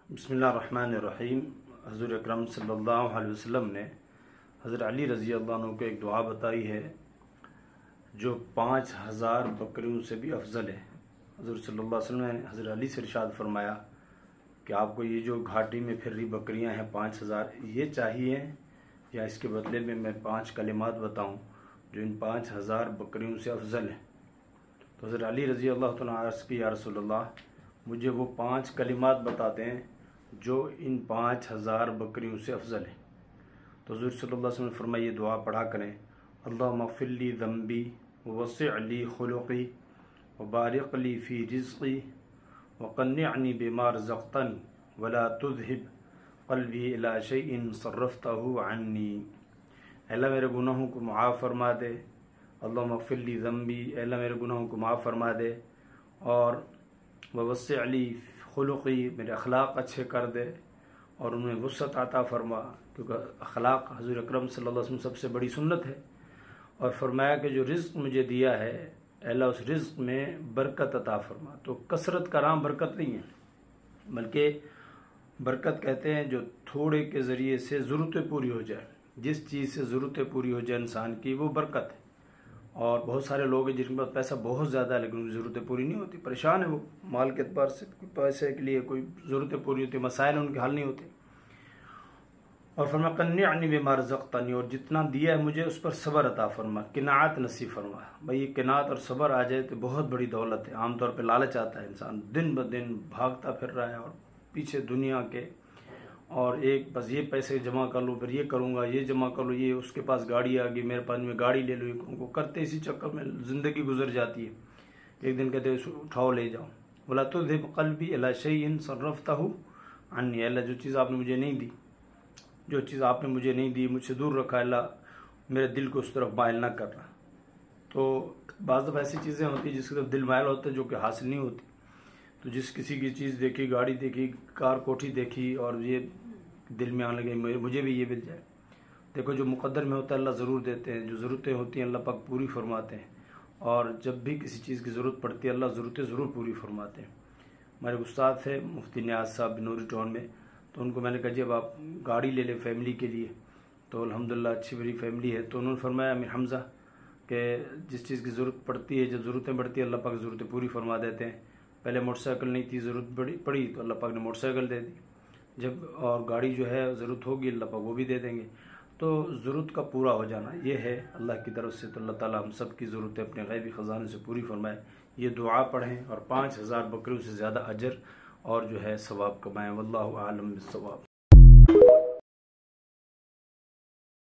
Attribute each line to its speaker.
Speaker 1: بسم اللہ الرحمن الرحیم۔ حضور اکرم صلی اللہ علیہ وسلم نے حضرت علی رضی اللہ عنہ کو ایک دعا بتائی ہے جو 5000 بکریوں سے بھی افضل ہے۔ حضور صلی اللہ علیہ وسلم نے حضرت علی سے ارشاد فرمایا کہ آپ کو یہ جو گھاٹی میں پھر رہی بکریاں ہیں 5000 یہ چاہیے یا اس کے بدلے میں 5 کلمات بتاؤں جو ان 5000 بکریوں سے افضل ہیں؟ تو حضرت علی رضی اللہ تعالیٰ عرض کی یا رسول اللہ مجھے وہ 5 کلمات بتاتے ہیں جو ان 5000 بکریوں سے افضل ہیں۔ تو حضور صلی اللہ علیہ وسلم نے فرمایا یہ دعا پڑھا کریں، اللہم اغفر لی ذنبی ووسع لی خلقی وبارک لی فی رزقی وقنعنی بما رزقتنی ولا تذہب قلبی الی شیء صرفتہ عنی۔ اے اللہ میرے گناہوں کو معاف فرما دے، اللہم اغفر لی ذنبی، اے اللہ میرے گناہوں کو معاف فرما دے، اور ووسع لی خلقی میرے اخلاق اچھے کر دے اور انہیں وسعت عطا فرما، کیونکہ اخلاق حضور اکرم صلی اللہ علیہ وسلم سب سے بڑی سنت ہے۔ اور فرمایا کہ جو رزق مجھے دیا ہے اے اللہ اس رزق میں برکت عطا فرما۔ تو کثرت کا نام برکت نہیں ہے، بلکہ برکت کہتے ہیں جو تھوڑے کے ذریعے سے ضرورتیں پوری ہو جائے، جس چیز سے ضرورتیں پوری ہو جائے انسان کی وہ برکت ہے۔ اور بہت سارے لوگ ہیں جن کے پاس پیسہ بہت زیادہ ہے لیکن ان کی ضرورتیں پوری نہیں ہوتی، پریشان ہے وہ مال کے اعتبار سے، کوئی پیسے کے لیے کوئی ضرورتیں پوری ہوتی، مسائل ان کے حل نہیں ہوتے۔ اور فرمایا قنعنی بما رزقتنی، اور جتنا دیا ہے مجھے اس پر صبر عطا فرما، قناعت نصیب فرما۔ بھائی یہ قناعت اور صبر آ جائے تو بہت بڑی دولت ہے۔ عام طور پہ لالچ آتا ہے، انسان دن بدن بھاگتا پھر رہا ہے اور پیچھے دنیا کے، اور ایک بس یہ پیسے جمع کر لوں، پھر یہ کروں گا، یہ جمع کر لوں، یہ اس کے پاس گاڑی آ گئی میرے پاس میں گاڑی لے لوں، ان کو کرتے اسی چکر میں زندگی گزر جاتی ہے۔ ایک دن کہتے ہیں اٹھاؤ لے جاؤ، ولا تذہب قلبی الی شیء صرفتہ عنی، اللہ جو چیز آپ نے مجھے نہیں دی، جو چیز آپ نے مجھے نہیں دی، مجھ سے دور رکھا، اللہ میرے دل کو اس طرف مائل نہ کرنا۔ تو بعض دفعہ ایسی چیزیں ہوتی ہیں جس کی طرف دل مائل ہوتا ہے جو کہ حاصل نہیں ہوتی۔ تو جس کسی کی چیز دیکھی، گاڑی دیکھی، کار کوٹھی دیکھی اور یہ دل میں آنے لگے مجھے بھی یہ مل جائے۔ دیکھو جو مقدر میں ہوتا ہے اللہ ضرور دیتے ہیں، جو ضرورتیں ہوتی ہیں اللہ پاک پوری فرماتے ہیں، اور جب بھی کسی چیز کی ضرورت پڑتی ہے اللہ ضرورتیں ضرور پوری فرماتے ہیں۔ ہمارے استاد تھے مفتی نیاز صاحب بنوری ٹاؤن میں، تو ان کو میں نے کہا جب آپ گاڑی لے لیں فیملی کے لیے، تو الحمدللہ اچھی بڑی فیملی ہے، تو انہوں نے فرمایا امیر حمزہ کہ جس چیز کی ضرورت پڑتی ہے، جب ضرورتیں بڑھتی ہیں اللہ پاک ضرورتیں پوری فرما دیتے ہیں۔ پہلے موٹر سائیکل نہیں تھی، ضرورت پڑی تو اللہ پاک نے موٹر سائیکل دے دی، جب اور گاڑی جو ہے ضرورت ہوگی اللہ پاک وہ بھی دے دیں گے۔ تو ضرورت کا پورا ہو جانا یہ ہے اللہ کی طرف سے، تو اللہ تعالیٰ ہم سب کی ضرورتیں اپنے غیبی خزانے سے پوری فرمائے۔ یہ دعا پڑھیں اور 5000 بکریوں سے زیادہ اجر اور جو ہے ثواب کمائیں۔ واللہ اعلم بالصواب۔